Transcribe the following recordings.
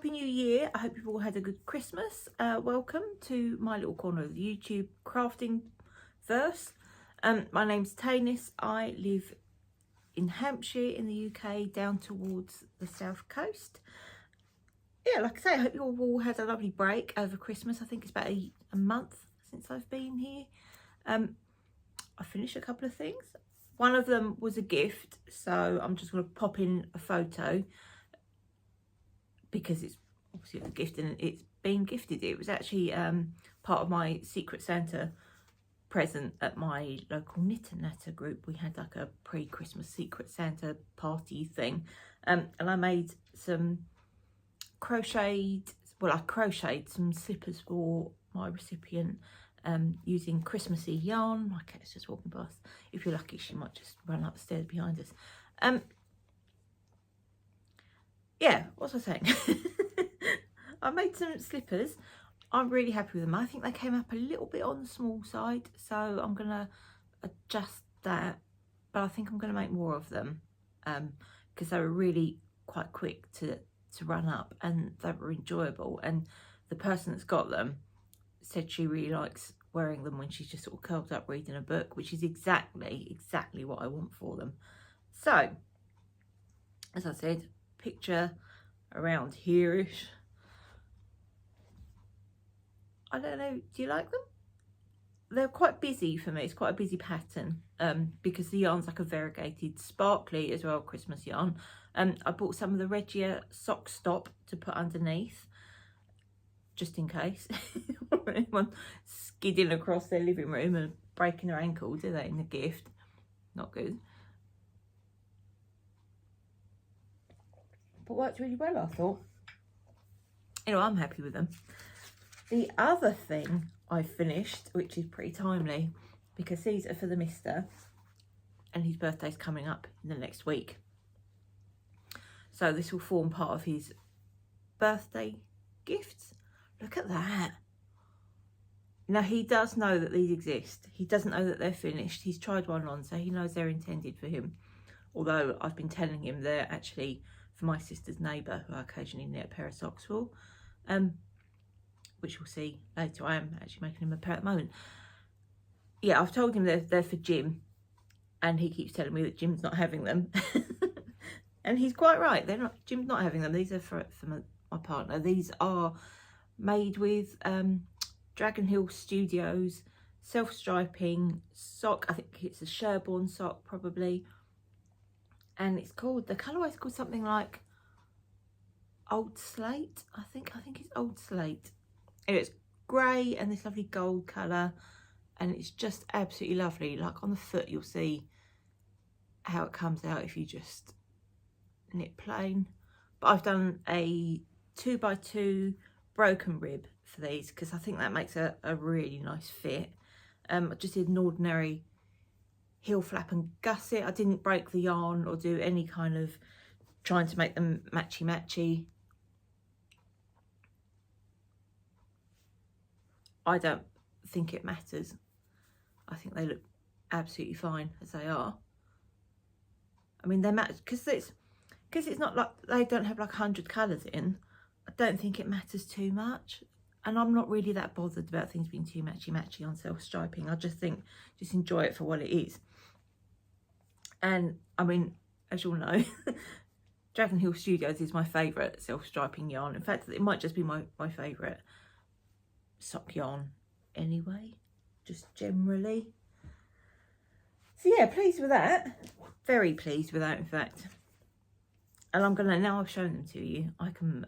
Happy New Year. I hope you've all had a good Christmas. Welcome to my little corner of the YouTube crafting verse. My name's Tanis. I live in Hampshire in the UK, down towards the south coast. Yeah, like I say, I hope you all had a lovely break over Christmas. I think it's about a month since I've been here. I finished a couple of things. One of them was a gift, so I'm just going to pop in a photo because it's obviously a gift and it's been gifted. It was actually part of my Secret Santa present at my local Knit and Natter group. We had like a pre-Christmas Secret Santa party thing, and I made some I crocheted some slippers for my recipient using Christmassy yarn. My cat's just walking past. If you're lucky, she might just run up the stairs behind us. Yeah, what was I saying? I made some slippers. I'm really happy with them. I think they came up a little bit on the small side, so I'm going to adjust that. But I think I'm going to make more of them because they were really quite quick to run up and they were enjoyable. And the person that's got them said she really likes wearing them when she's just sort of curled up reading a book, which is exactly what I want for them. So, as I said, picture around here-ish. I don't know, do you like them? They're quite busy for me. It's quite a busy pattern because the yarn's like a variegated sparkly as well Christmas yarn. I bought some of the Regia sock stop to put underneath just in case anyone skidding across their living room and breaking their ankle, do they, in the gift? Not good. But worked really well, I thought. Anyway, I'm happy with them. The other thing I finished, which is pretty timely, because these are for the mister and his birthday's coming up in the next week. So this will form part of his birthday gifts. Look at that. Now, he does know that these exist. He doesn't know that they're finished. He's tried one on, so he knows they're intended for him. Although I've been telling him they're actually for my sister's neighbour, who I occasionally knit a pair of socks for. Which we'll see later. I am actually making him a pair at the moment. Yeah, I've told him they're for Jim, and he keeps telling me that Jim's not having them. And he's quite right. Jim's not having them. These are for my partner. These are made with Dragon Hill Studios self-striping sock. I think it's a Sherborne sock probably. And it's called, the colourway's called something like Old Slate. I think it's Old Slate. Anyway, it's grey and this lovely gold colour, and it's just absolutely lovely. Like on the foot, you'll see how it comes out if you just knit plain. But I've done a 2x2 broken rib for these because I think that makes a really nice fit. I just did an ordinary heel flap and gusset. I didn't break the yarn or do any kind of trying to make them matchy. I don't think it matters. I think they look absolutely fine as they are. I mean, they match because it's not like they don't have like 100 colours in. I don't think it matters too much, and I'm not really that bothered about things being too matchy on self-striping. I just think just enjoy it for what it is. And I mean, as you'll know, Dragon Hill Studios is my favourite self-striping yarn. In fact, it might just be my favourite sock yarn anyway, just generally. So yeah, pleased with that. Very pleased with that, in fact. And I'm gonna, now I've shown them to you, I can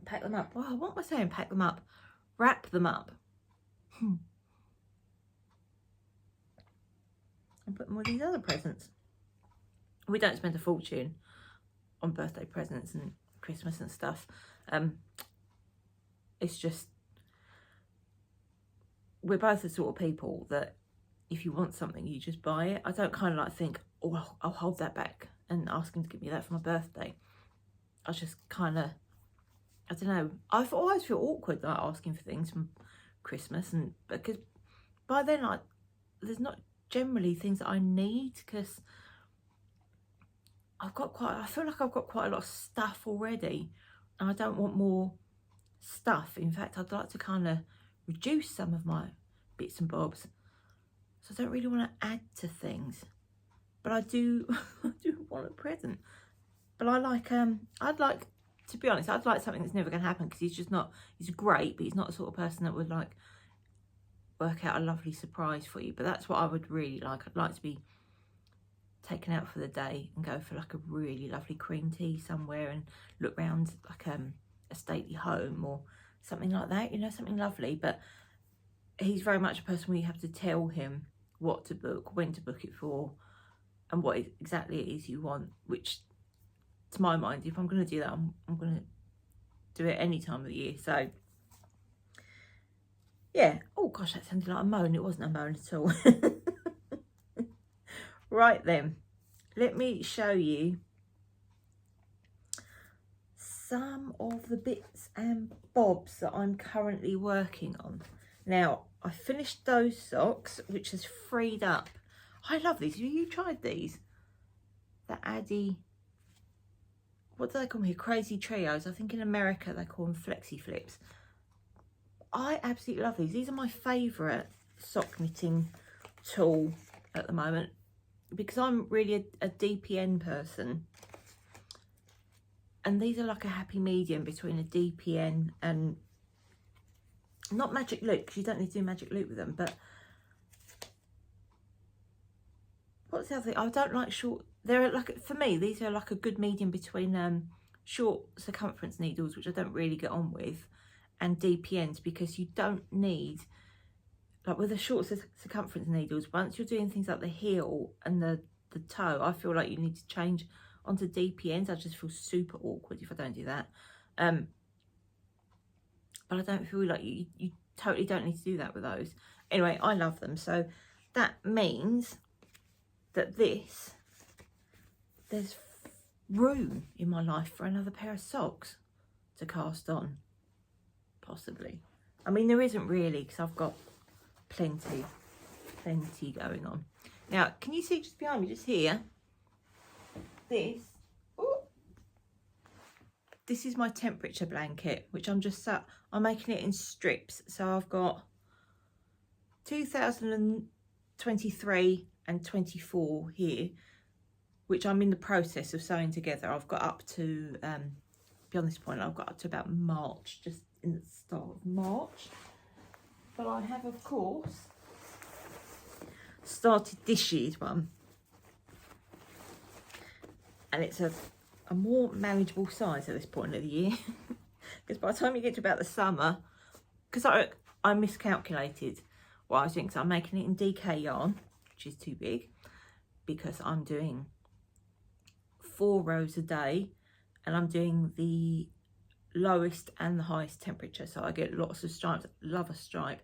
pack them up. Wow, what am I saying? Pack them up. Wrap them up. And put them with these other presents. We don't spend a fortune on birthday presents and Christmas and stuff. It's just, we're both the sort of people that if you want something, you just buy it. I don't kind of like think, oh, I'll hold that back and ask him to give me that for my birthday. I just kind of, I don't know. I always feel awkward like asking for things from Christmas, and because by then there's not generally things that I need, because I feel like I've got quite a lot of stuff already, and I don't want more stuff. In fact, I'd like to kind of reduce some of my bits and bobs. So I don't really want to add to things, but I do, I do want a present. But I'd like, to be honest, I'd like something that's never going to happen, because he's just not, he's great, but he's not the sort of person that would like work out a lovely surprise for you. But that's what I would really like. I'd like to be taken out for the day and go for like a really lovely cream tea somewhere and look round like a stately home or something like that, you know, something lovely. But he's very much a person where you have to tell him what to book, when to book it for, and what exactly it is you want, which to my mind, if I'm going to do that, I'm going to do it any time of the year. So yeah. Oh gosh, that sounded like a moan. It wasn't a moan at all. Right then, let me show you some of the bits and bobs that I'm currently working on. Now, I finished those socks, which has freed up. I love these. Have you tried these? The Addy, what do they call them here? Crazy Trios. I think in America they call them Flexi Flips. I absolutely love these. These are my favourite sock knitting tool at the moment, because I'm really a DPN person. And these are like a happy medium between a DPN and not magic loop, because you don't need to do magic loop with them. But what's the other thing? I don't like short. They're like, for me, these are like a good medium between short circumference needles, which I don't really get on with, and DPNs, because you don't need, like with the short circumference needles, once you're doing things like the heel and the toe, I feel like you need to change onto DPNs. I just feel super awkward if I don't do that. But I don't feel like you totally don't need to do that with those. Anyway, I love them. So that means that there's room in my life for another pair of socks to cast on, possibly. I mean, there isn't really, because I've got plenty going on. Now, can you see just behind me, just here, this is my temperature blanket, which I'm making it in strips. So I've got 2023 and 24 here, which I'm in the process of sewing together. I've got up to, beyond this point, I've got up to about March, just in the start of March. But I have, of course, started this year's one. And it's a more manageable size at this point of the year. Because by the time you get to about the summer, because I miscalculated what I was doing. So I'm making it in DK yarn, which is too big, because I'm doing 4 rows a day, and I'm doing the lowest and the highest temperature, so I get lots of stripes. Love a stripe.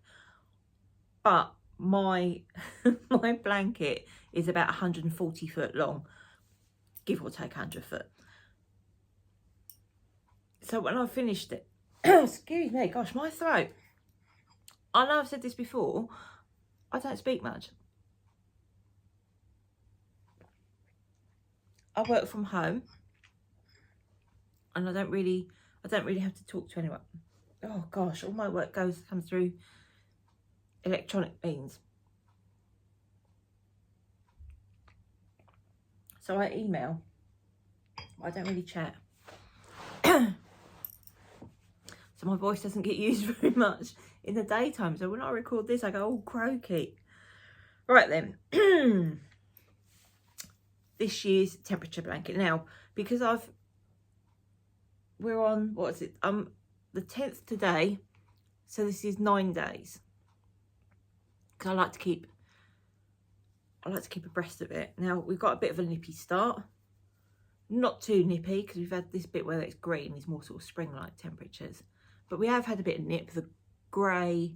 But my my blanket is about 140 foot long, give or take 100 foot. So when I finished it, excuse me, gosh, my throat. I know I've said this before, I don't speak much. I work from home, and I don't really have to talk to anyone. Oh gosh, all my work comes through electronic means. So I email. I don't really chat. So my voice doesn't get used very much in the daytime. So when I record this, I go all croaky. Right then. This year's temperature blanket. Now, because we're on, what is it? The 10th today. So this is 9 days. Because I like to keep abreast of it. Now, we've got a bit of a nippy start. Not too nippy, because we've had this bit where it's green, is more sort of spring-like temperatures. But we have had a bit of nip. The grey,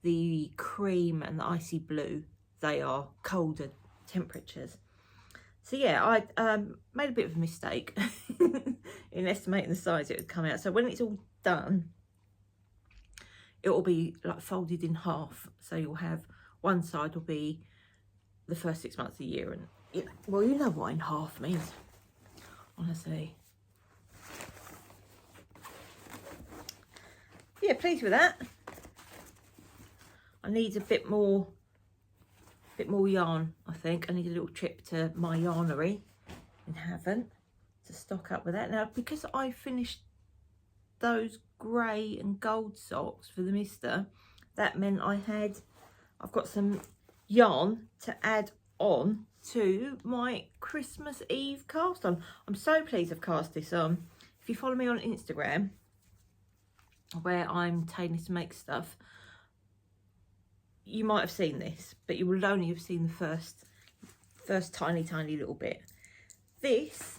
the cream and the icy blue, they are colder temperatures. So yeah, I made a bit of a mistake in estimating the size it would come out. So when it's all done, it will be like folded in half. So you'll have one side will be the first 6 months of the year, and well, you know what in half means. honestly. Yeah, pleased with that. I need a bit more yarn, I think. I need a little trip to my yarnery in Havant to stock up with that. Now, because I finished those grey and gold socks for the mister, that meant I've got some yarn to add on to my Christmas Eve cast on. I'm so pleased I've cast this on. If you follow me on Instagram, where I'm tailing to make stuff, you might have seen this, but you will only have seen the first tiny little bit. This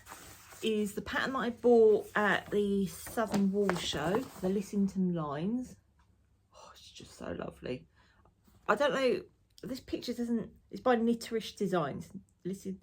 is the pattern that I bought at the Southern Wool Show, the Lissington lines. Oh, it's just so lovely. I don't know, this picture doesn't, it's by Knitterish Designs. Listen,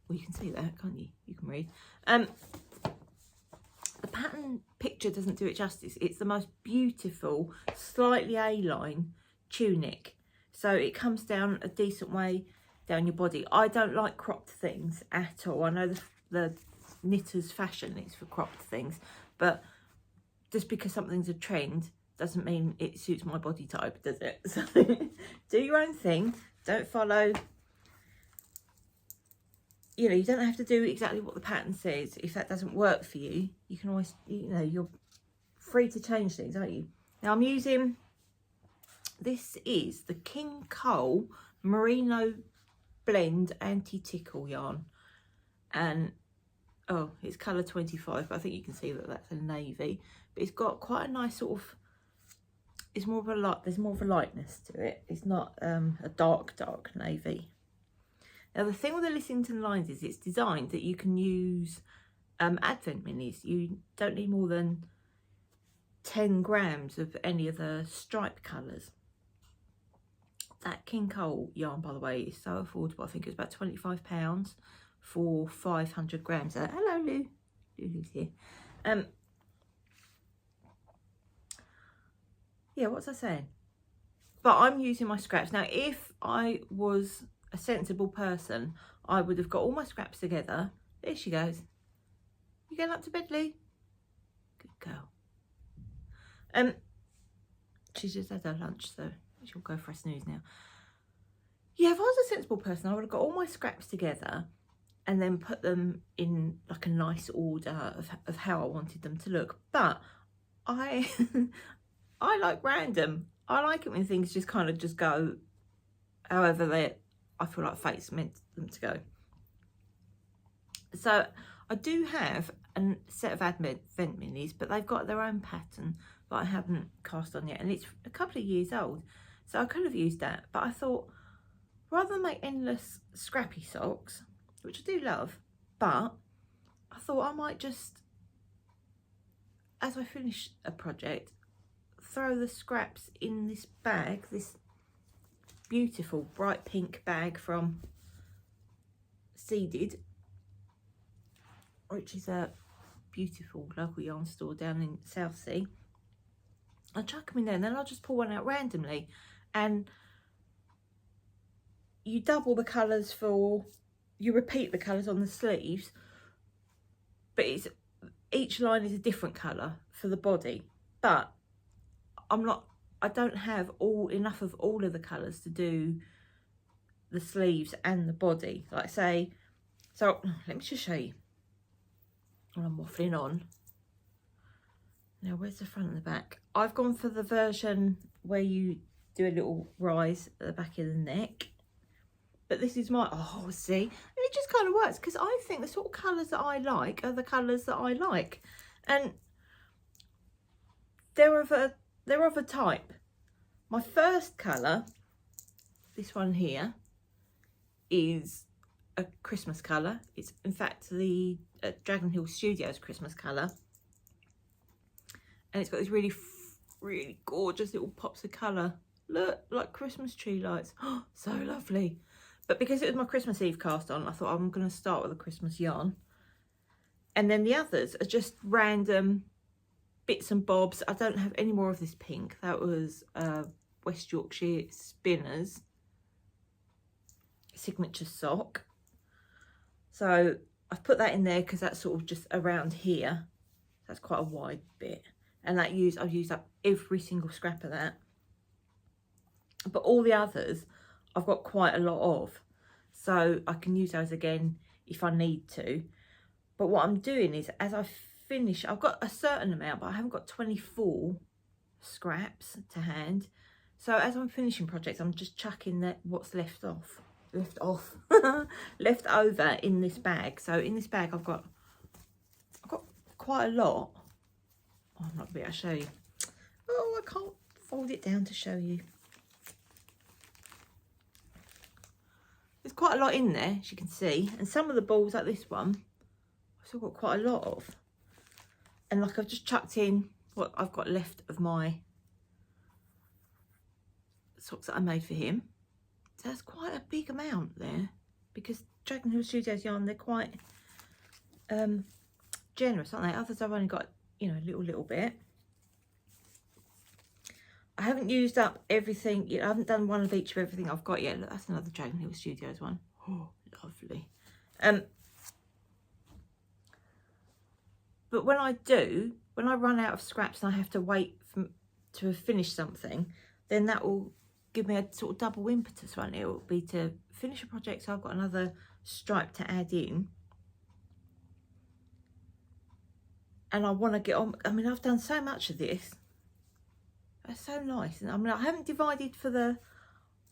well, you can see that, can't you? You can read. The pattern picture doesn't do it justice. It's the most beautiful, slightly A-line tunic. So it comes down a decent way down your body. I don't like cropped things at all. I know the knitter's fashion is for cropped things, but just because something's a trend doesn't mean it suits my body type, does it? So do your own thing. Don't follow, you know, you don't have to do exactly what the pattern says. If that doesn't work for you, you can always, you know, you're free to change things, aren't you? Now I'm using, this is the King Cole Merino Blend Anti-Tickle yarn, and oh, it's colour 25, but I think you can see that that's a navy, but it's got quite a nice sort of, it's more of a light, there's more of a lightness to it. It's not a dark navy. Now the thing with the Lissington lines is it's designed that you can use advent minis. You don't need more than 10 grams of any of the stripe colours. That King Cole yarn, by the way, is so affordable. I think it's about £25 for 500 grams. Hello, Lou. Lulu's here. Yeah, what was I saying? But I'm using my scraps. Now, if I was a sensible person, I would have got all my scraps together. There she goes. You going up to bed, Lou? Good girl. She's just had her lunch, so she'll go for a snooze now. Yeah, if I was a sensible person, I would have got all my scraps together and then put them in like a nice order of how I wanted them to look. But I like random. I like it when things just kind of just go however I feel like fate's meant them to go. So I do have a set of advent minis, but they've got their own pattern that I haven't cast on yet, and it's a couple of years old, so I could have used that. But I thought, rather than make endless scrappy socks, which I do love, but I thought I might just, as I finish a project, throw the scraps in this bag, this beautiful bright pink bag from Seeded, which is a beautiful local yarn store down in Southsea. I'll chuck them in there and then I'll just pull one out randomly, and you double the colours you repeat the colours on the sleeves, but each line is a different colour for the body. But I don't have enough of all of the colours to do the sleeves and the body. Like say, so let me just show you what I'm waffling on. Now, where's the front and the back? I've gone for the version where you do a little rise at the back of the neck. But this is my, oh, see? And it just kind of works because I think the sort of colours that I like are the colours that I like. And they're of a type. My first colour, this one here, is a Christmas colour. It's, in fact, the Dragon Hill Studios Christmas colour. And it's got these really, really gorgeous little pops of colour. Look, like Christmas tree lights. Oh, so lovely. But because it was my Christmas Eve cast on, I thought I'm going to start with a Christmas yarn. And then the others are just random bits and bobs. I don't have any more of this pink. That was West Yorkshire Spinners signature sock. So I've put that in there because that's sort of just around here. That's quite a wide bit. And I've used up every single scrap of that. But all the others, I've got quite a lot of. So I can use those again if I need to. But what I'm doing is, as I finish, I've got a certain amount, but I haven't got 24 scraps to hand. So as I'm finishing projects, I'm just chucking what's left over in this bag. So in this bag, I've got quite a lot. Oh, I'm not gonna be able to show you. Oh, I can't fold it down to show you. There's quite a lot in there, as you can see, and some of the balls, like this one, I've still got quite a lot of. And like I've just chucked in what I've got left of my socks that I made for him. So that's quite a big amount there, because Dragon Hill Studios yarn, they're quite generous, aren't they? Others I've only got, you know, a little bit. I haven't used up everything yet. I haven't done one of each of everything I've got yet. Look, that's another Dragon Hill Studios one. Oh, lovely. But when I run out of scraps and I have to wait to finish something, then that will give me a sort of double impetus, won't it? It will be to finish a project, so I've got another stripe to add in. And I want to get on. I mean, I've done so much of this. That's so nice. And I mean, I haven't divided for the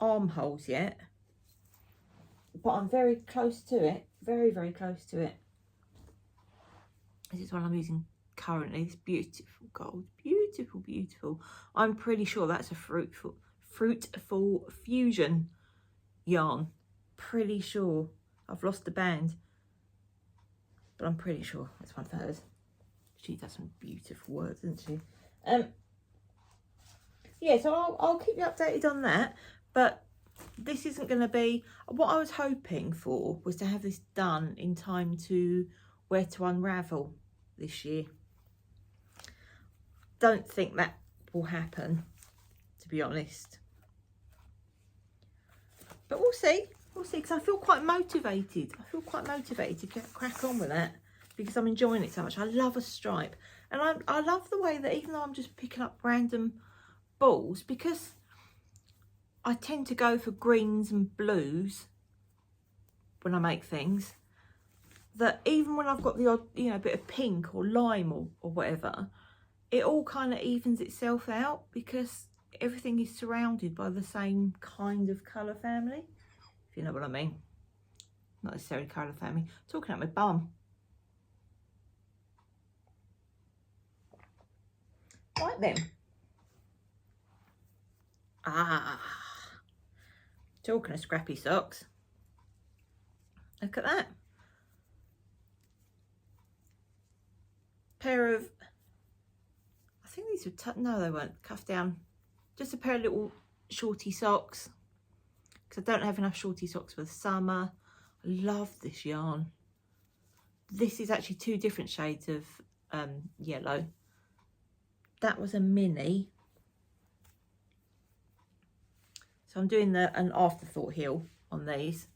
armholes yet, but I'm very close to it. Very, very close to it. This is what I'm using currently. This beautiful gold. Beautiful, beautiful. I'm pretty sure that's a fruitful fusion yarn. Pretty sure. I've lost the band, but I'm pretty sure that's one of hers. She does some beautiful words, doesn't she? Yeah, so I'll keep you updated on that. But this isn't going to be... What I was hoping for was to have this done in time to wear to unravel this year. Don't think that will happen, to be honest. But we'll see. We'll see, because I feel quite motivated. I feel quite motivated to crack on with that, because I'm enjoying it so much. I love a stripe. And I love the way that even though I'm just picking up random balls, because I tend to go for greens and blues when I make things, that even when I've got the odd, you know, bit of pink or lime or whatever, it all kind of evens itself out, because everything is surrounded by the same kind of colour family, if you know what I mean. Not necessarily colour family. Talking about my bum. Right then. Talking of scrappy socks. Look at that. Pair of, I think these were, no they weren't, cuff down. Just a pair of little shorty socks, because I don't have enough shorty socks for the summer. I love this yarn. This is actually two different shades of yellow. That was a mini. So I'm doing an afterthought heel on these,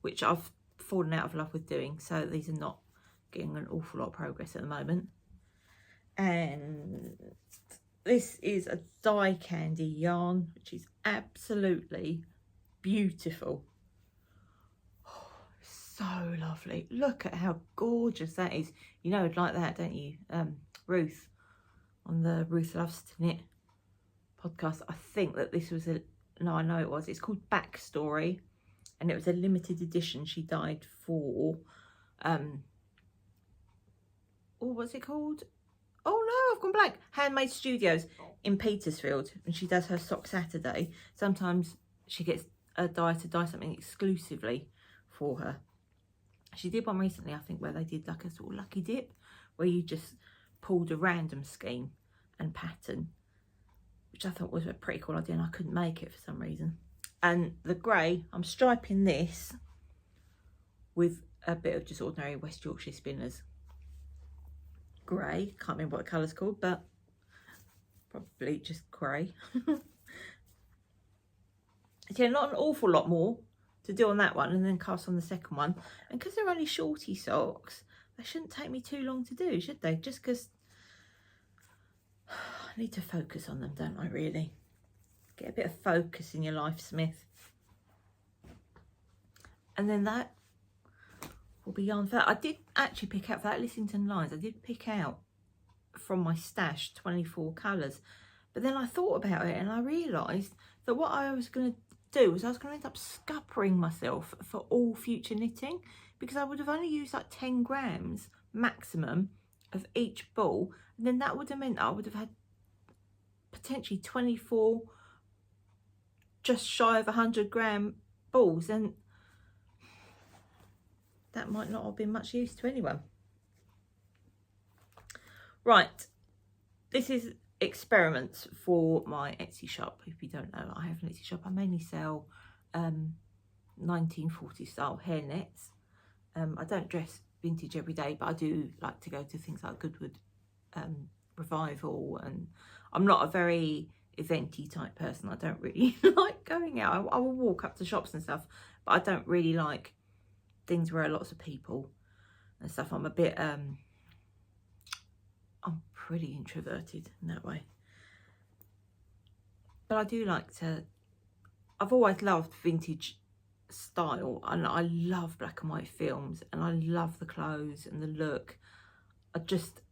which I've fallen out of love with doing. So these are not getting an awful lot of progress at the moment. And this is a dye candy yarn, which is absolutely beautiful. Oh, so lovely. Look at how gorgeous that is. You know, I'd like that, don't you? Ruth, on the Ruth Loves to Knit podcast, I think that this was no, I know it was. It's called Backstory, and it was a limited edition she dyed for, what's it called? Oh no, I've gone blank. Handmade Studios in Petersfield, and she does her Sock Saturday. Sometimes she gets a dye to dye something exclusively for her. She did one recently, I think, where they did like a sort of lucky dip, where you just pulled a random scheme and pattern, which I thought was a pretty cool idea, and I couldn't make it for some reason. And the grey, I'm striping this with a bit of just ordinary West Yorkshire Spinners grey. Can't remember what the colour's called, but probably just grey. Yeah, not an awful lot more to do on that one and then cast on the second one. And because they're only shorty socks, they shouldn't take me too long to do, should they? Just because I need to focus on them, don't I, really? Get a bit of focus in your life, Smith. And then that will be yarn for that. I did actually pick out, for that Lissington Lines, I did pick out from my stash 24 colours. But then I thought about it and I realised that what I was going to do was I was going to end up scuppering myself for all future knitting, because I would have only used like 10 grams maximum of each ball. And then that would have meant I would have had potentially 24 just shy of 100 gram balls, and that might not have been much use to anyone. Right, this is experiments for my Etsy shop. If you don't know, I have an Etsy shop. I mainly sell 1940 style hairnets. I don't dress vintage every day, but I do like to go to things like Goodwood Revival, and I'm not a very eventy type person. I don't really like going out. I will walk up to shops and stuff, but I don't really like things where lots of people and stuff. I'm a bit I'm pretty introverted in that way, but I do like to, I've always loved vintage style, and I love black and white films, and I love the clothes and the look. I just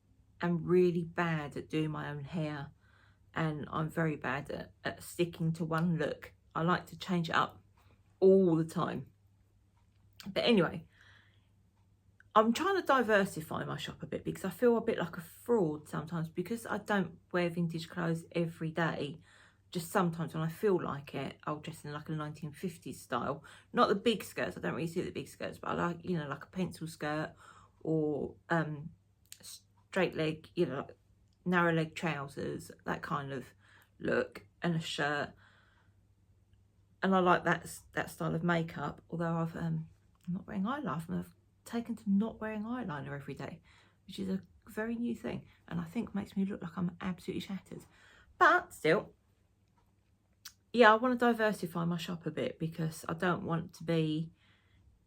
am really bad at doing my own hair, and I'm very bad at sticking to one look. I like to change it up all the time. But anyway, I'm trying to diversify my shop a bit, because I feel a bit like a fraud sometimes, because I don't wear vintage clothes every day. Just sometimes when I feel like it, I'll dress in like a 1950s style. Not the big skirts, I don't really see the big skirts, but I like, you know, like a pencil skirt, or straight leg, you know, like narrow leg trousers, that kind of look, and a shirt. And I like that style of makeup, although I'm not wearing eyeliner. I've taken to not wearing eyeliner every day, which is a very new thing, and I think makes me look like I'm absolutely shattered. But still, yeah, I want to diversify my shop a bit, because I don't want to be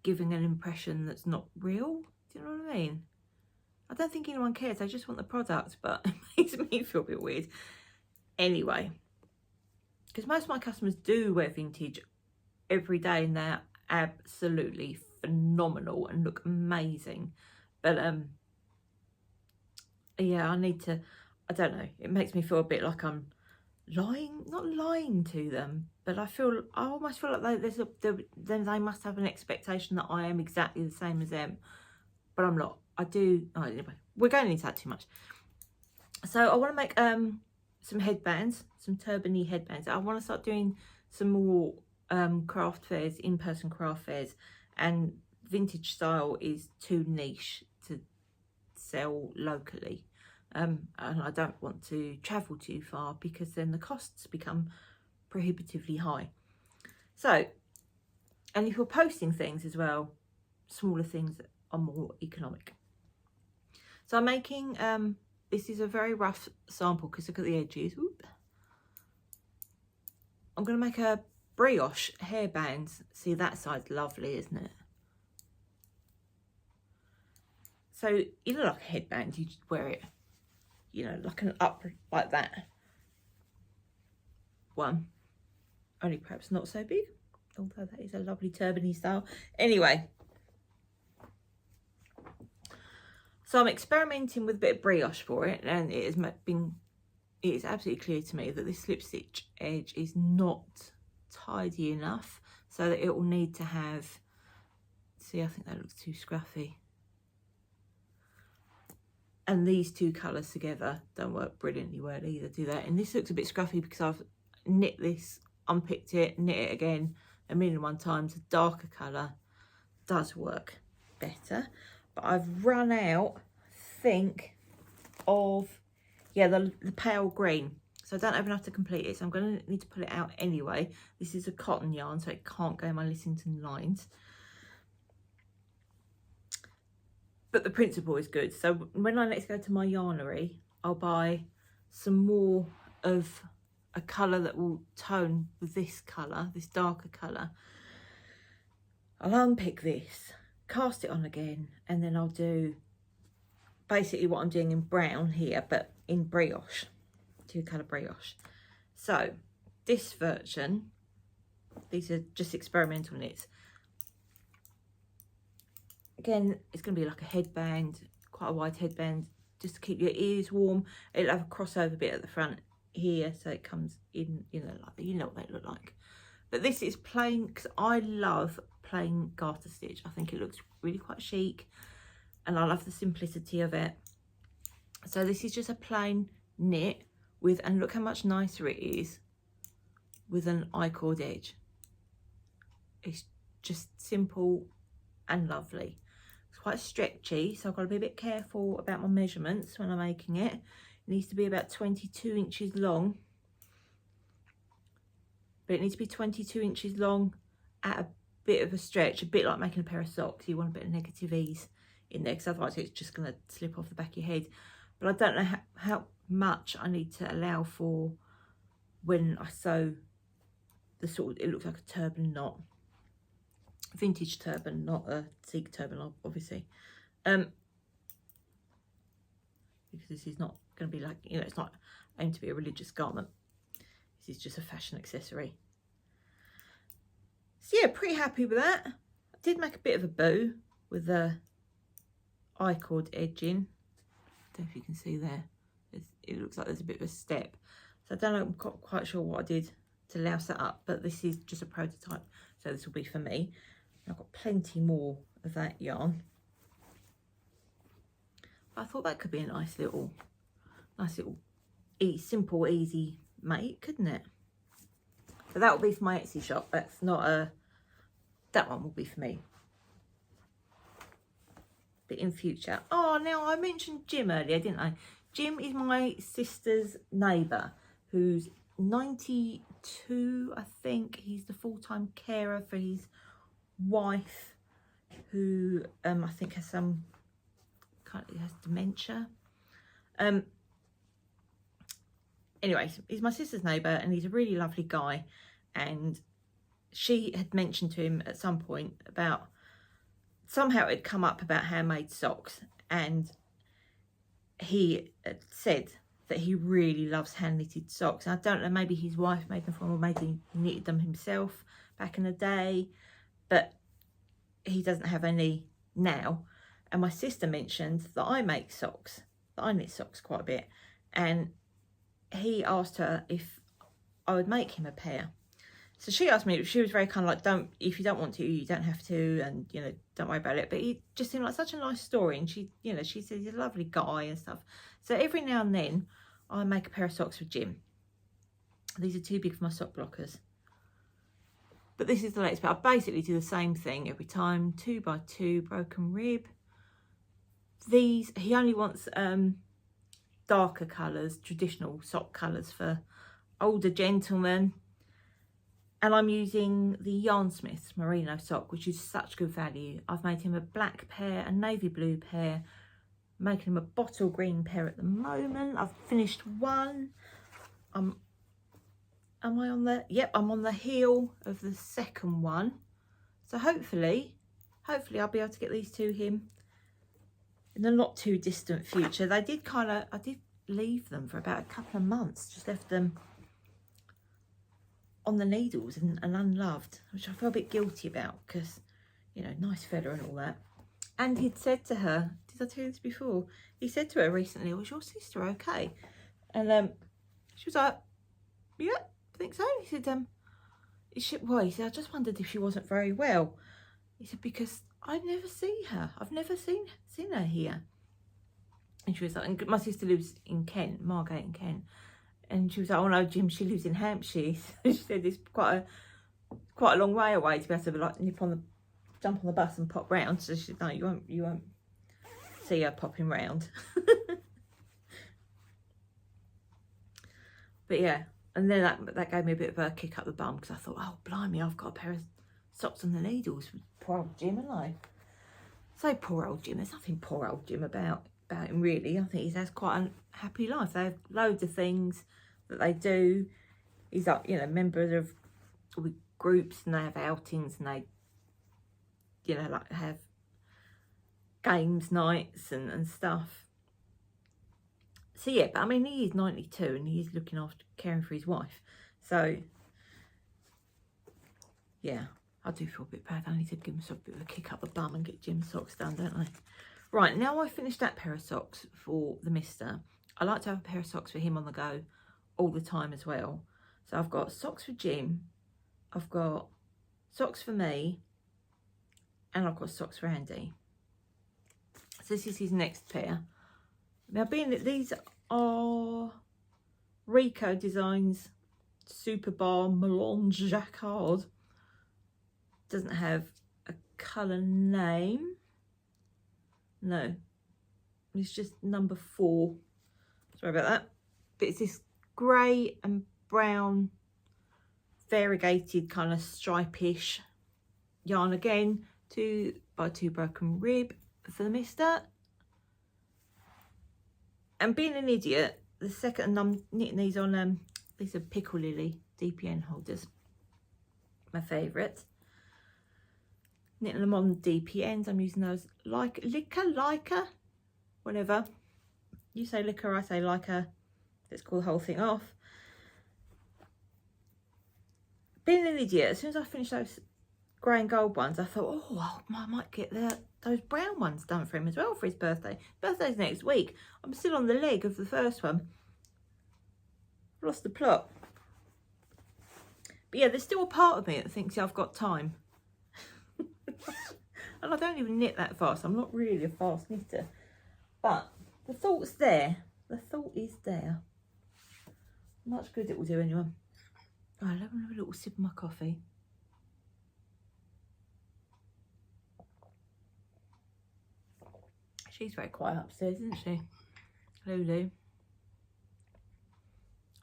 giving an impression that's not real. Do you know what I mean? I don't think anyone cares. They just want the product, but it makes me feel a bit weird. Anyway, because most of my customers do wear vintage every day, and they're absolutely phenomenal and look amazing. But yeah, I need to, I don't know, it makes me feel a bit like I'm lying, not lying to them, but I almost feel like they must have an expectation that I am exactly the same as them, but I'm not. I do, oh, anyway, we're going into that too much. So I want to make some headbands, some turbany headbands. I want to start doing some more craft fairs, in-person craft fairs, and vintage style is too niche to sell locally. And I don't want to travel too far, because then the costs become prohibitively high. So, and if you're posting things as well, smaller things are more economic. So I'm making, this is a very rough sample, because look at the edges. Oop. I'm going to make a brioche hairband. See, that side's lovely, isn't it? So you know, like a headband, you just wear it, you know, like an up like that one, only perhaps not so big, although that is a lovely turbany style. Anyway, so I'm experimenting with a bit of brioche for it, and it is absolutely clear to me that this slip stitch edge is not tidy enough, so that it will need to have, see, I think that looks too scruffy. And these two colours together don't work brilliantly well either, do they? And this looks a bit scruffy because I've knit this, unpicked it, knit it again a million one times. A darker colour does work better. But I've run out, I think, of, yeah, the pale green. So I don't have enough to complete it, so I'm going to need to pull it out anyway. This is a cotton yarn, so it can't go in my Lissington Lines. But the principle is good. So when I next go to my yarnery, I'll buy some more of a colour that will tone with this colour, this darker colour. I'll unpick this, cast it on again, and then I'll do basically what I'm doing in brown here, but in brioche, 2-colour brioche. So this version, these are just experimental knits. Again, it's going to be like a headband, quite a wide headband, just to keep your ears warm. It'll have a crossover bit at the front here, so it comes in, you know, like, you know what they look like. But this is plain, because I love plain garter stitch. I think it looks really quite chic, and I love the simplicity of it. So this is just a plain knit with, and look how much nicer it is with an I-cord edge. It's just simple and lovely. It's quite stretchy, so I've got to be a bit careful about my measurements when I'm making it. It needs to be about 22 inches long, but it needs to be 22 inches long at a bit of a stretch, a bit like making a pair of socks. You want a bit of negative ease in there, because otherwise it's just going to slip off the back of your head. But I don't know how much I need to allow for when I sew the sort of, it looks like a turban knot. Vintage turban, not a Sikh turban, obviously. Because this is not going to be like, you know, it's not aimed to be a religious garment. This is just a fashion accessory. So yeah, pretty happy with that. I did make a bit of a bow with the I-cord edging. I don't know if you can see there. It looks like there's a bit of a step. So I don't know, I'm not quite sure what I did to louse that up, but this is just a prototype, so this will be for me. I've got plenty more of that yarn. I thought that could be a nice little simple, easy make, couldn't it? But that will be for my Etsy shop. That's not a, that one will be for me. But in future. Oh, now I mentioned Jim earlier, didn't I? Jim is my sister's neighbour, who's 92, I think. He's the full-time carer for his wife, who I think has some kind of, has dementia. Anyway, he's my sister's neighbour, and he's a really lovely guy. And she had mentioned to him at some point about, somehow it had come up about handmade socks, and he had said that he really loves hand knitted socks. And I don't know, maybe his wife made them for him, or maybe he knitted them himself back in the day, but he doesn't have any now. And my sister mentioned that I make socks, that I knit socks quite a bit, and he asked her if I would make him a pair. So she asked me, she was very kind of like, if you don't want to, you don't have to, and, you know, don't worry about it. But he just seemed like such a nice story, and she, you know, she said he's a lovely guy and stuff. So every now and then I make a pair of socks for Jim. These are too big for my sock blockers. But this is the latest, but I basically do the same thing every time. 2x2 broken rib. These, he only wants darker colours, traditional sock colours for older gentlemen. And I'm using the Yarn Smith's merino sock, which is such good value. I've made him a black pair, a navy blue pair, making him a bottle green pair at the moment. I've finished one. Am I on the, yep, I'm on the heel of the second one. So hopefully I'll be able to get these to him in the not too distant future. They did I did leave them for about a couple of months, just left them on the needles and unloved, which I feel a bit guilty about, because, you know, nice fella and all that. And he'd said to her, did I tell you this before? He said to her recently, was your sister okay? And she was like, yeah, I think so. He said, why? He said, I just wondered if she wasn't very well. He said, because I never see her. I've never seen her here. And she was like, and my sister lives in Kent, Margate in Kent. And she was like, oh no, Jim, she lives in Hampshire. So she said it's quite a long way away to be able to like jump on the bus and pop round. So she said, no, you won't see her popping round. But yeah, and then that gave me a bit of a kick up the bum, because I thought, oh blimey, I've got a pair of socks on the needles. Poor old Jim, haven't I? So poor old Jim. There's nothing poor old Jim about him really. I think he has quite a happy life. They have loads of things that they do. He's like, you know, members of groups, and they have outings, and they you know, like have games nights and stuff. So yeah, but I mean, he is 92 and he is looking after, caring for his wife. So yeah, I do feel a bit bad. I need to give myself a bit of a kick up the bum and get Jim's socks done, don't I? Right, now I've finished that pair of socks for the mister. I like to have a pair of socks for him on the go all the time as well. So I've got socks for Jim, I've got socks for me, and I've got socks for Andy. So this is his next pair. Now, being that these are Rico Designs Super Bar Melange Jacquard, doesn't have a colour name. No, it's just number 4. Sorry about that. But it's this grey and brown variegated kind of stripe-ish yarn again, 2 by 2 broken rib for the mister. And being an idiot, the second, and I'm knitting these on these are Pickle Lily DPN holders, my favourite. Knitting them on DPNs. I'm using those like Leica, whatever. You say Leica, I say Leica. Let's call the whole thing off. Being an idiot, as soon as I finished those grey and gold ones, I thought, oh, I might get those brown ones done for him as well for his birthday. Birthday's next week. I'm still on the leg of the first one. I've lost the plot. But yeah, there's still a part of me that thinks I've got time. And I don't even knit that fast. I'm not really a fast knitter. But the thought's there. The thought is there. Much good it will do anyway. Right, let me have a little sip of my coffee. She's very quiet upstairs, isn't she? Lulu.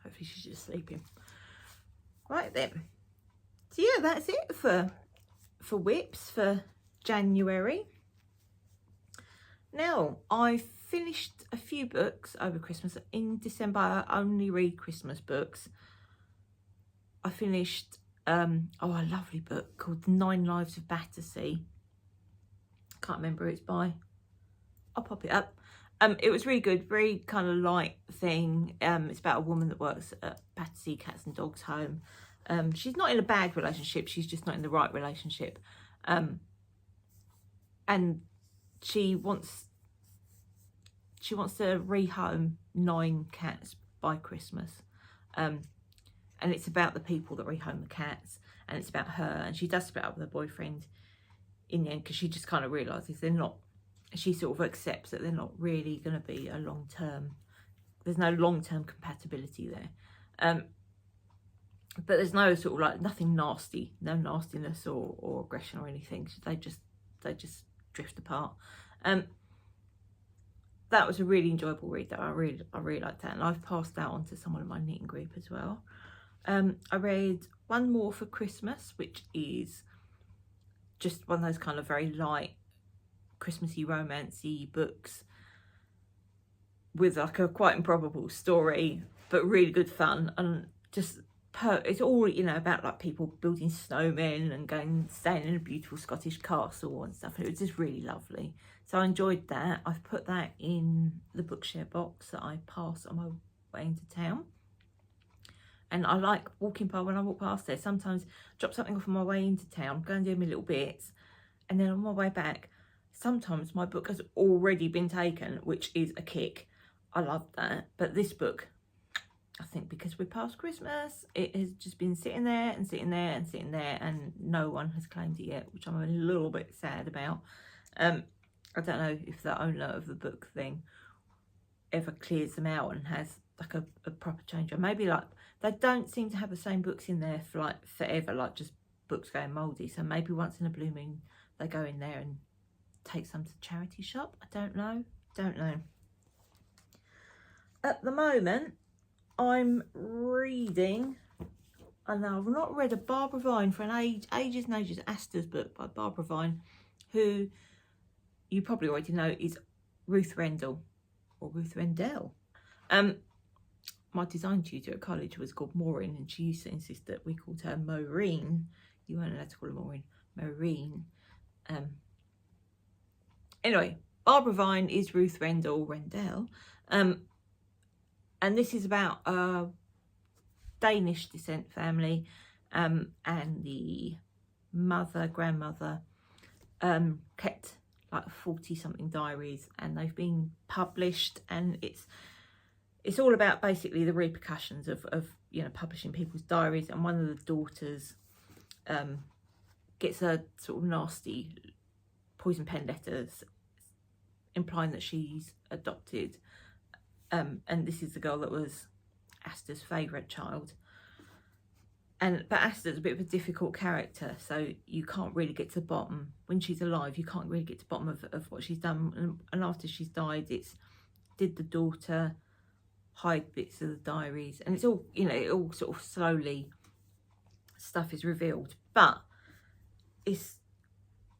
Hopefully she's just sleeping. Right then. So yeah, that's it for WIPs for January. Now, I finished a few books over Christmas. In December, I only read Christmas books. I finished a lovely book called The 9 Lives of Battersea. Can't remember who it's by. I'll pop it up. It was really good, very kind of light thing. It's about a woman that works at Battersea Cats and Dogs Home. She's not in a bad relationship, she's just not in the right relationship. And she wants to rehome 9 cats by Christmas. And it's about the people that rehome the cats, and it's about her, and she does split up with her boyfriend in the end because she just kind of realises they're not, she sort of accepts that they're not really going to be a long-term, there's no long-term compatibility there. But there's no sort of like, nothing nasty, no nastiness or aggression or anything. They just drift apart. That was a really enjoyable read. That I really liked that, and I've passed that on to someone in my knitting group as well. I read One More for Christmas, which is just one of those kind of very light Christmassy romancy books with like a quite improbable story, but really good fun, and just it's all, you know, about like people building snowmen and staying in a beautiful Scottish castle and stuff. It was just really lovely, so I enjoyed that. I've put that in the bookshare box that I pass on my way into town, and I like walking past, when I walk past there, sometimes drop something off on my way into town, go and do my little bits, and then on my way back sometimes my book has already been taken, which is a kick. I love that. But this book, I think because we're past Christmas, it has just been sitting there and sitting there and sitting there, and no one has claimed it yet, which I'm a little bit sad about. I don't know if the owner of the book thing ever clears them out and has like a proper change. Or maybe like they don't seem to have the same books in there for like forever, like just books going mouldy. So maybe once in a blue moon they go in there and take some to the charity shop. I don't know. At the moment, I'm reading, and I've not read a Barbara Vine for ages and ages, Asta's book by Barbara Vine, who you probably already know is Ruth Rendell, or Ruth Rendell. My design tutor at college was called Maureen, and she used to insist that we called her Maureen. You weren't allowed to call her Maureen. Maureen. Anyway, Barbara Vine is Ruth Rendell. And this is about a Danish descent family, and the grandmother, kept like 40-something diaries, and they've been published, and it's all about basically the repercussions of publishing people's diaries. And one of the daughters gets a sort of nasty poison pen letters implying that she's adopted, and this is the girl that was Asta's favourite child. But Asta's a bit of a difficult character, so you can't really get to the bottom. When she's alive, you can't really get to the bottom of what she's done. And after she's died, did the daughter hide bits of the diaries? And it's all, it all sort of slowly, stuff is revealed. But it's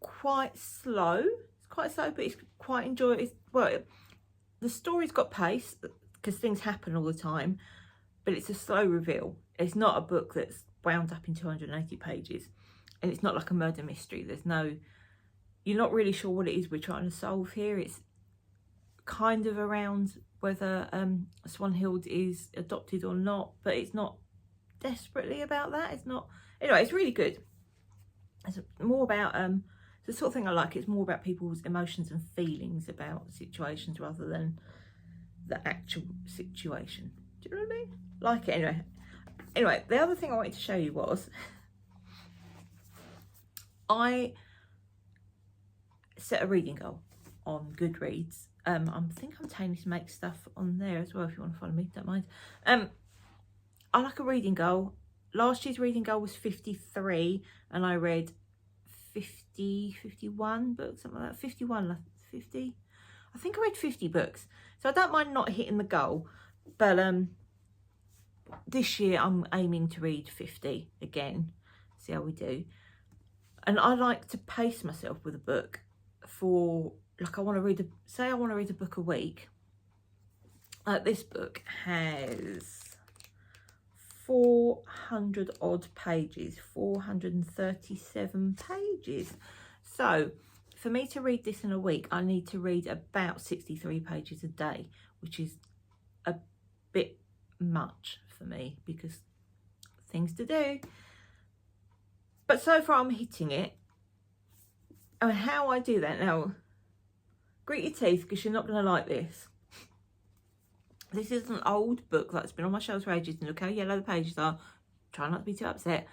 quite slow. It's quite slow, but it's quite enjoyable. Well, the story's got pace, because things happen all the time, but it's a slow reveal. It's not a book that's wound up in 280 pages, and it's not like a murder mystery. You're not really sure what it is we're trying to solve here. It's kind of around whether Swanhild is adopted or not, but it's not desperately about that. Anyway, it's really good. It's more about the sort of thing I like. It's more about people's emotions and feelings about situations rather than the actual situation. Do you know what I mean? Like it anyway. The other thing I wanted to show you was I set a reading goal on Goodreads. I think I'm tending to make stuff on there as well. If you want to follow me, don't mind. I like a reading goal. Last year's reading goal was 53, and I read 51 books, something like that. 50. I think I read 50 books. So I don't mind not hitting the goal, but this year I'm aiming to read 50 again. See how we do. And I like to pace myself with a book for, like, I want to read a book a week. This book has 400 odd pages, 437 pages. So for me to read this in a week, I need to read about 63 pages a day, which is a bit much for me because things to do. But so far I'm hitting it. And how I do that now, grit your teeth because you're not going to like this. This is an old book that's been on my shelves for ages, and look how yellow the pages are. Try not to be too upset.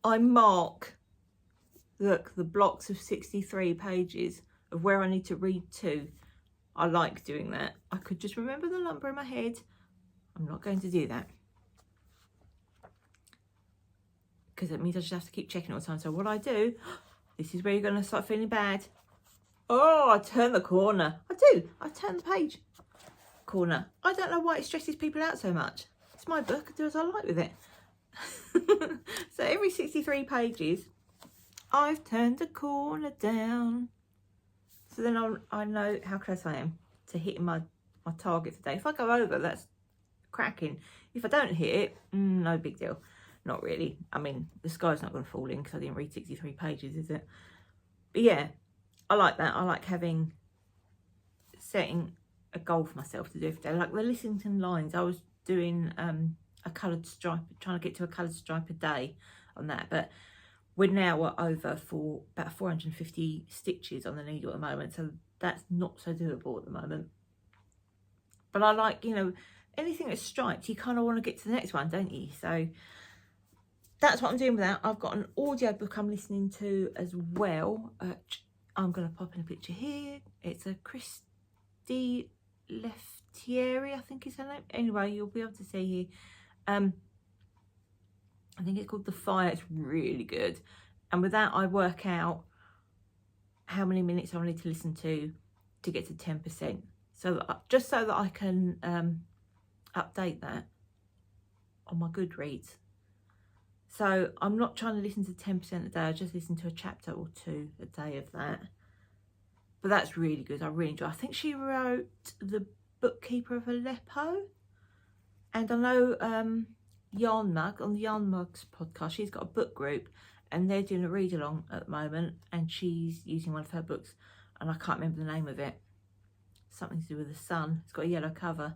I mark, look, the blocks of 63 pages of where I need to read to. I like doing that. I could just remember the number in my head. I'm not going to do that, because it means I just have to keep checking all the time. So what I do, this is where you're going to start feeling bad. Oh, I turn the corner. I turn the page corner. I don't know why it stresses people out so much. It's my book. I do as I like with it. So every 63 pages, I've turned the corner down. So then I know how close I am to hitting my target for the day. If I go over, that's cracking. If I don't hit it, no big deal. Not really. I mean, the sky's not going to fall in because I didn't read 63 pages, is it? But yeah, I like that. I like setting a goal for myself to do every day. Like the Lissington lines, I was doing a coloured stripe, trying to get to a coloured stripe a day on that. But we're now over for about 450 stitches on the needle at the moment. So that's not so doable at the moment. But I like, anything that's striped, you kind of want to get to the next one, don't you? So that's what I'm doing with that. I've got an audio book I'm listening to as well. I'm going to pop in a picture here. It's a Christy Leftieri, I think is her name. Anyway, you'll be able to see here. I think it's called The Fire. It's really good. And with that, I work out how many minutes I need to listen to get to 10%. So just so that I can update that on my Goodreads. So I'm not trying to listen to 10% a day. I just listen to a chapter or two a day of that. But that's really good. I really enjoy it. I think she wrote The Bookkeeper of Aleppo. And I know Yarn Mug, on the Yarn Mugs podcast, she's got a book group. and they're doing a read along at the moment, and she's using one of her books, and I can't remember the name of it. Something to do with the sun. It's got a yellow cover.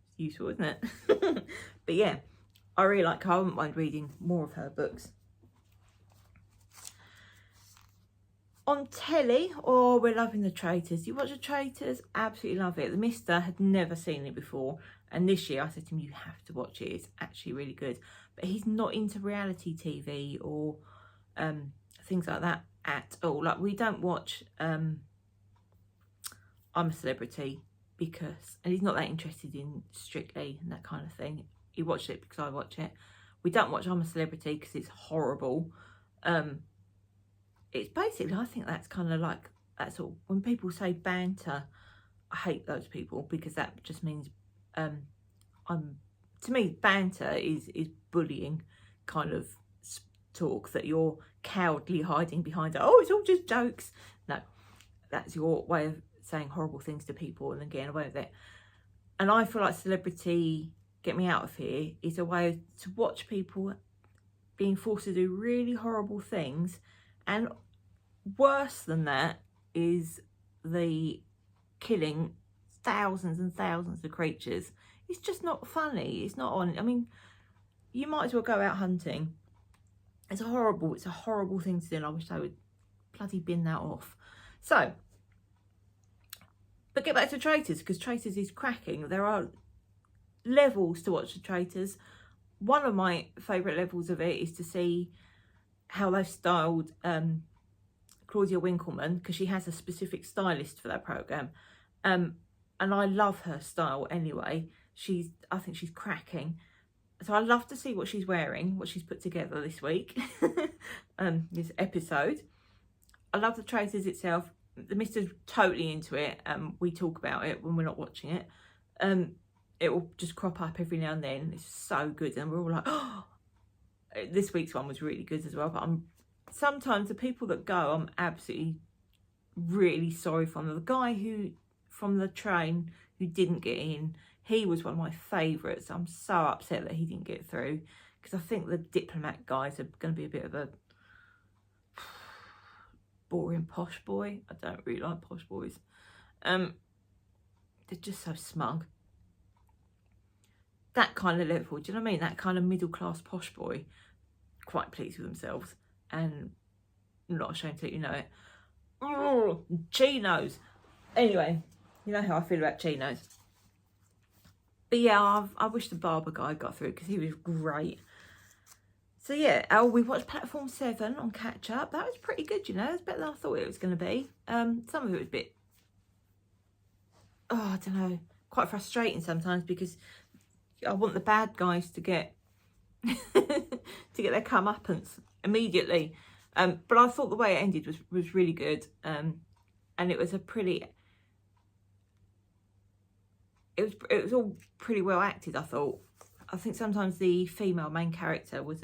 It's useful, isn't it? But yeah, I really like her. I wouldn't mind reading more of her books. On telly, oh, we're loving The Traitors. You watch The Traitors? Absolutely love it. The Mister had never seen it before, and this year I said to him, you have to watch it. It's actually really good. But he's not into reality TV or things like that at all. Like, we don't watch I'm a Celebrity because, and he's not that interested in Strictly and that kind of thing. He watched it because I watch it. We don't watch I'm a Celebrity because it's horrible. It's basically, I think that's kind of like, that's all. When people say banter, I hate those people because that just means, to me, banter is bullying kind of talk that you're cowardly hiding behind. Oh, it's all just jokes. No, that's your way of saying horrible things to people and then getting away with it. And I feel like Celebrity Get Me Out of Here is a way to watch people being forced to do really horrible things. And worse than that is the killing thousands and thousands of creatures. It's just not funny. It's not on. I mean, you might as well go out hunting. It's a horrible thing to do, and I wish they would bloody bin that off. So, but get back to Traitors, because Traitors is cracking. There are levels to watch The Traitors. One of my favourite levels of it is to see how they've styled Claudia Winkleman, because she has a specific stylist for that programme. And I love her style anyway. I think she's cracking. So I love to see what she's wearing, what she's put together this week, this episode. I love The Traitors itself. The Mister's totally into it. We talk about it when we're not watching it. It will just crop up every now and then. It's so good. And we're all like, oh, this week's one was really good as well. But sometimes the people that go, I'm absolutely really sorry for them. The guy from the train who didn't get in, he was one of my favourites. I'm so upset that he didn't get through, because I think the diplomat guys are going to be a bit of a boring posh boy. I don't really like posh boys. They're just so smug. That kind of level, do you know what I mean? That kind of middle class posh boy, quite pleased with themselves and not ashamed to let you know it. Oh, chinos. Anyway, you know how I feel about chinos. But yeah, I wish the barber guy got through, because he was great. So yeah, we watched Platform 7 on catch up. That was pretty good, you know. It was better than I thought it was going to be. Some of it was a bit, I don't know, quite frustrating sometimes, because I want the bad guys to get their comeuppance immediately. But I thought the way it ended was really good. And it was it was all pretty well acted, I thought. I think sometimes the female main character was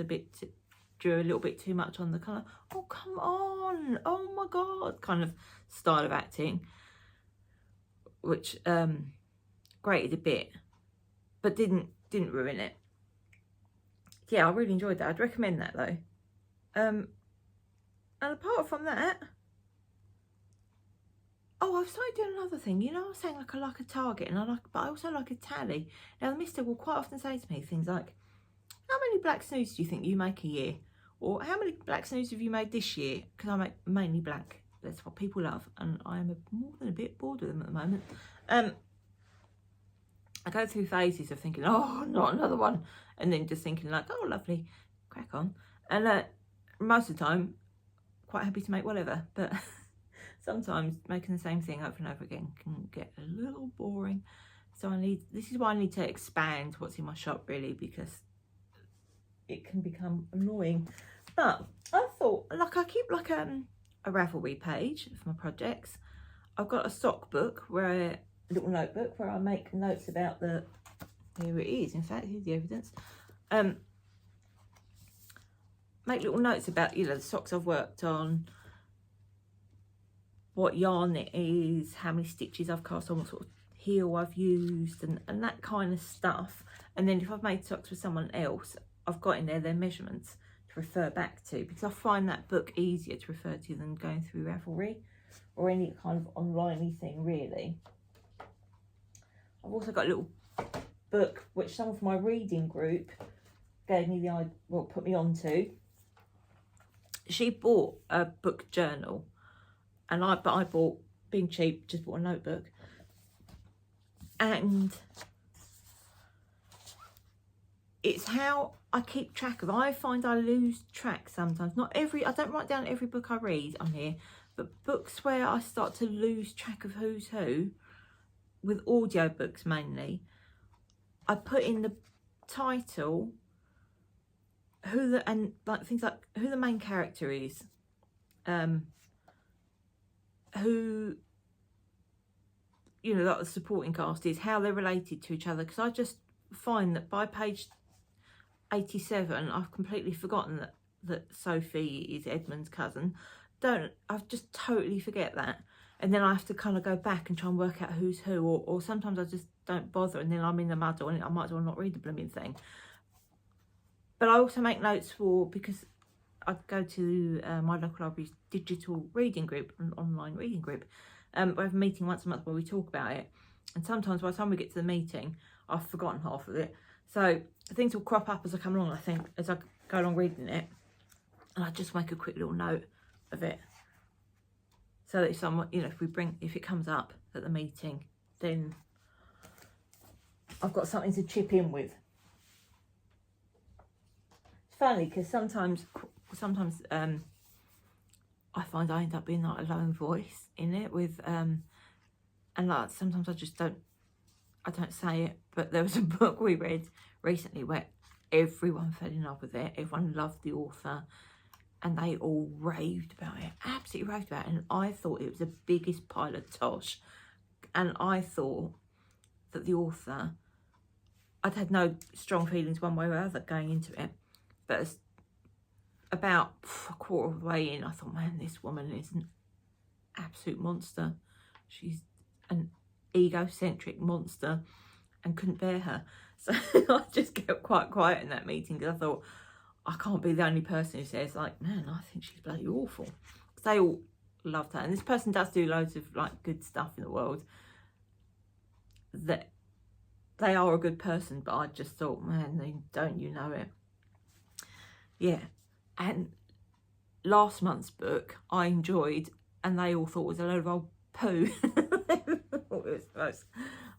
drew a little bit too much on the kind of, oh, come on, oh my God, kind of style of acting, which grated a bit, but didn't ruin it. Yeah, I really enjoyed that. I'd recommend that though. And apart from that, I've started doing another thing. You know, I was saying like I like a target, but I also like a tally. Now the Mister will quite often say to me things like, how many black snooze do you think you make a year? Or how many black snooze have you made this year? Because I make mainly black. That's what people love, and I am more than a bit bored with them at the moment. I go through phases of thinking, oh, not another one, and then just thinking like, oh, lovely, crack on. And most of the time, quite happy to make whatever, but sometimes making the same thing over and over again can get a little boring. So this is why I need to expand what's in my shop, really, because it can become annoying. But I thought, like, I keep like a Ravelry page for my projects. I've got a sock book, a little notebook where I make notes about here it is, in fact, here's the evidence. Make little notes about, you know, the socks I've worked on, what yarn it is, how many stitches I've cast on, what sort of heel I've used, and that kind of stuff. And then if I've made socks for someone else, I've got in there their measurements to refer back to, because I find that book easier to refer to than going through Ravelry or any kind of online thing, really. I've also got a little book which someone from my reading group gave me the idea, well, put me onto. She bought a book journal, and I bought, being cheap, just bought a notebook. And it's how I keep track of. I find I lose track sometimes. I don't write down every book I read on here, but books where I start to lose track of who's who, with audiobooks mainly, I put in the title, and like things like who the main character is, who, you know, like the supporting cast is, how they're related to each other, because I just find that by page 87 I've completely forgotten that Sophie is Edmund's cousin. I just totally forget that, and then I have to kind of go back and try and work out who's who, or sometimes I just don't bother, and then I'm in the muddle and I might as well not read the blooming thing. But I also make notes because I go to my local library's digital reading group, an online reading group. We have a meeting once a month where we talk about it, and sometimes by the time we get to the meeting I've forgotten half of it, so things will crop up as I come along, I think, as I go along reading it, and I just make a quick little note of it, so that if someone, you know, if it comes up at the meeting, then I've got something to chip in with. It's funny because sometimes I find I end up being like a lone voice in it with and like sometimes I don't say it, but there was a book we read recently where everyone fell in love with it, everyone loved the author, and they all raved about it, absolutely raved about it, and I thought it was the biggest pile of tosh, and I thought that the author, I'd had no strong feelings one way or the other going into it, but about a quarter of the way in I thought, man, this woman is an absolute monster, she's an egocentric monster, and couldn't bear her. So I just kept quite quiet in that meeting, because I thought, I can't be the only person who says, like, man, I think she's bloody awful. Because they all loved her. And this person does do loads of, like, good stuff in the world. That they are a good person, but I just thought, man, don't you know it? Yeah. And last month's book I enjoyed, and they all thought was a load of old poo. It was most,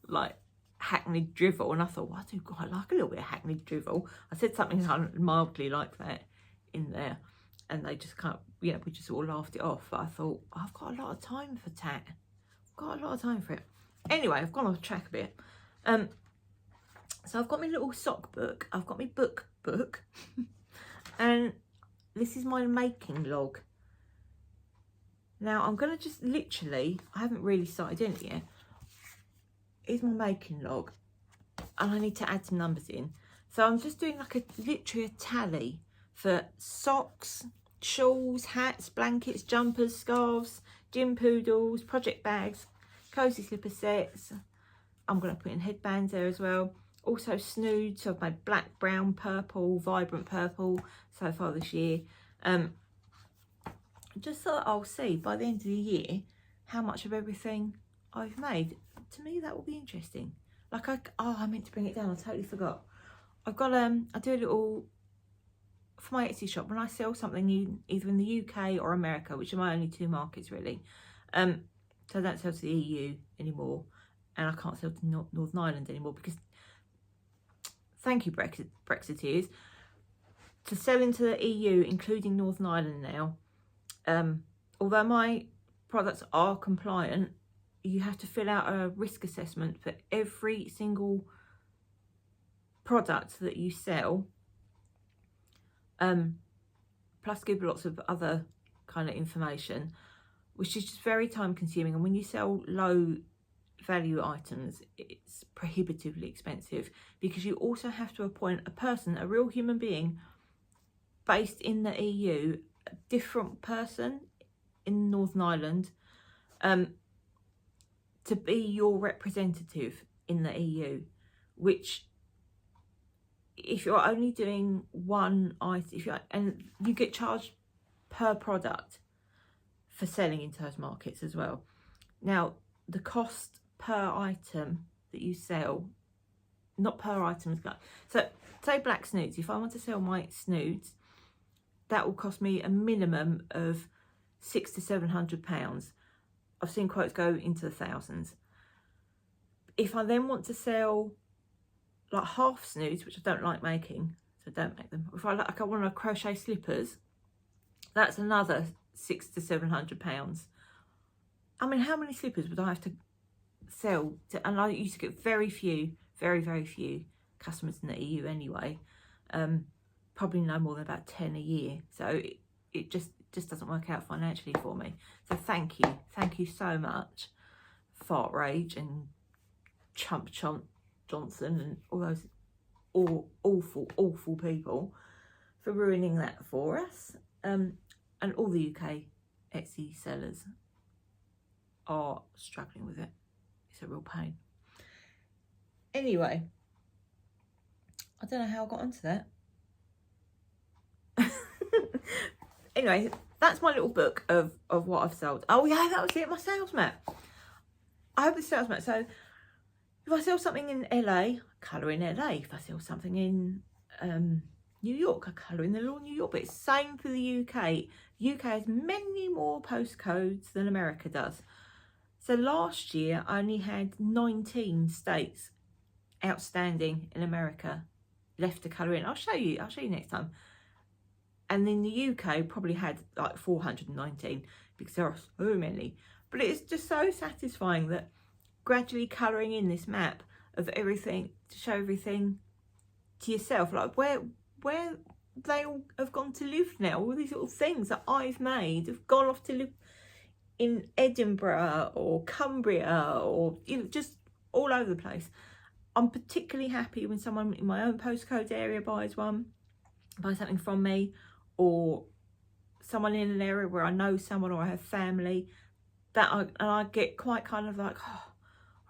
like, hackneyed drivel, and I thought, well, I do quite like a little bit of hackneyed drivel. I said something kind of mildly like that in there, and they just kind of, you know, we just all laughed it off. But I thought, I've got a lot of time for tat. I've got a lot of time for it. Anyway, I've gone off track a bit. So I've got my little sock book. I've got my book, and this is my making log. Now I'm going to just literally, I haven't really started doing it yet. Here's my making log, and I need to add some numbers in. So I'm just doing like literally a tally for socks, shawls, hats, blankets, jumpers, scarves, gym poodles, project bags, cozy slipper sets. I'm going to put in headbands there as well. Also snoods, so I've made black, brown, purple, vibrant purple so far this year. Just so that I'll see by the end of the year how much of everything I've made. To me, that will be interesting. Like, I meant to bring it down, I totally forgot. I've got, I do a little, for my Etsy shop, when I sell something either in the UK or America, which are my only two markets really, so I don't sell to the EU anymore, and I can't sell to Northern Ireland anymore, because, thank you Brexiteers, to sell into the EU, including Northern Ireland now, although my products are compliant, you have to fill out a risk assessment for every single product that you sell, plus give lots of other kind of information, which is just very time consuming. And when you sell low value items, it's prohibitively expensive, because you also have to appoint a person, a real human being based in the EU, a different person in Northern Ireland, to be your representative in the EU, which if you're only doing one item, and you get charged per product for selling into those markets as well. Now, the cost per item that you sell, not per item, so say black snoods, if I want to sell my snoods, that will cost me a minimum of £600 to £700. I've seen quotes go into the thousands. If I then want to sell like half snoods, which I don't like making, so don't make them. If I want to crochet slippers, that's another £600 to £700. I mean, how many slippers would I have to sell? And I used to get very few, very few customers in the EU anyway. Probably no more than about 10 a year. So it just doesn't work out financially for me. So thank you so much, Fart Rage and Chump Johnson and all those awful people for ruining that for us. And all the UK Etsy sellers are struggling with it. It's a real pain. Anyway, I don't know how I got onto that. Anyway, that's my little book of what I've sold. Oh yeah, that was it, my sales map. I hope the sales map. So if I sell something in LA, colour in LA. If I sell something in New York, I colour in the little New York. But it's the same for the UK. UK has many more postcodes than America does. So last year I only had 19 states outstanding in America left to colour in. I'll show you next time. And in the UK probably had like 419 because there are so many. But it's just so satisfying that gradually colouring in this map of everything to show everything to yourself, like where they all have gone to live now. All these little things that I've made have gone off to live in Edinburgh or Cumbria or just all over the place. I'm particularly happy when someone in my own postcode area buys something from me, or someone in an area where I know someone or I have family, and I get quite kind of like, oh,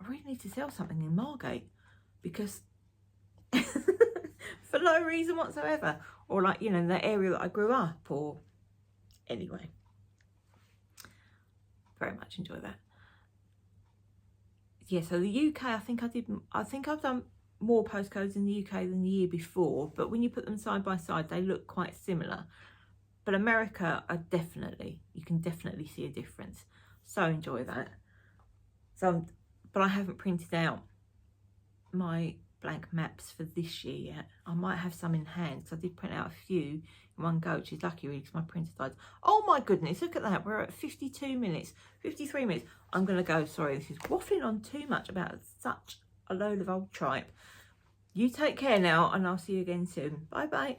I really need to sell something in Margate because for no reason whatsoever, or like, in the area that I grew up, or anyway, very much enjoy that. Yeah, so the UK, I think I've done more postcodes in the UK than the year before, but when you put them side by side, they look quite similar. But America, you can definitely see a difference. So enjoy that. But I haven't printed out my blank maps for this year yet. I might have some in hand, because I did print out a few in one go, which is lucky really, because my printer died. Oh my goodness, look at that. We're at 52 minutes, 53 minutes. I'm going to go, sorry, this is waffling on too much about such a load of old tripe. You take care now, and I'll see you again soon. Bye bye.